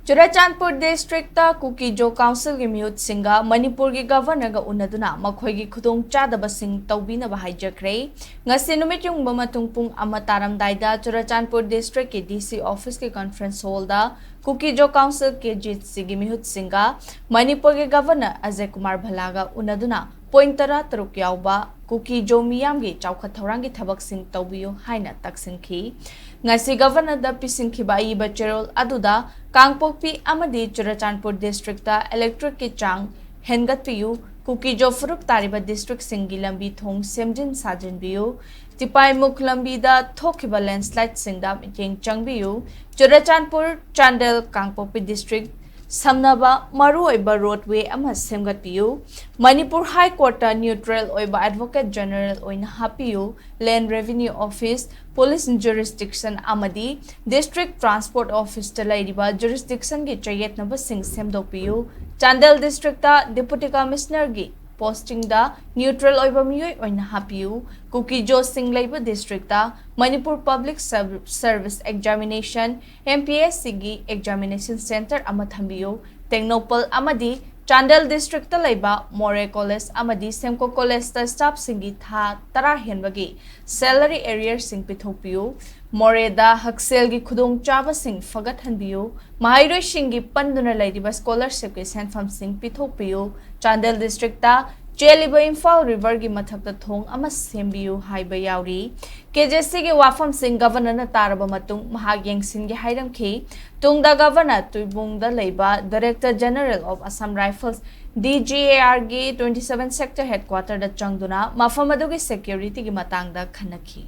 Churachandpur district ta Kuki Jo Council gi Meehut singa Manipur gi governor ga unaduna makhoi gi khudong chadaba sing tawbina ba haijakre ngasi numit yung matung pung amataram daida Churachandpur district ke DC office ke conference hall da Kuki Jo Council ke jit sigi Meehut singa Manipur gi governor Ajay Kumar Bhalla ga unaduna pointara taruk yauba Kuki Jo miyam gi chawkhat thorang gi thabak sing tawbiyo haina taksinki ngasi governor da pisingki ba i bacherol aduda Kangpokpi amadi Churachandpur district ta electric ki chang hengat piyu Kuki Jo furuk tariba district singi lambi thong semjin sajin biyu tipai muk lambi da thokiba landslide singda jeng chang biyu Churachandpur Chandel Kangpokpi district Samnaba maru oiba roadway ama semgat piyu Manipur High Court neutral oiba Advocate General oina hapiyu Land Revenue Office Police Jurisdiction amadi District Transport Office talaiba jurisdiction gi chayet naba sing semdopiyu Chandel District ta Deputy Commissioner gi posting da neutral oiba miyoi oina hapiyu Kuki Jo Singh Laiba District ta Manipur Public Service Examination MPSC gi Examination Center amathambiyu Technopal amadi Chandel District ta laiba More College amadi Semco College ta staff singi tha tara henbagi salary arrears sing pithopiyu More da haksel gi khudong chaba sing fagat hanbiyu mahairoi singi panduna laiba scholarship ke senfam sing pithopiyu Chandel District ta Cheliba Imphal River gi mathakta thong ama sembiyu haiba yauri KJC gi wafam sing governor na taraba matung mahagyeng sing gi hairam khi tungda governor tuibung da leiba Director General of Assam Rifles DGAR gi 27 sector headquarter da changduna mafam adu gi security gi matang da khanakhi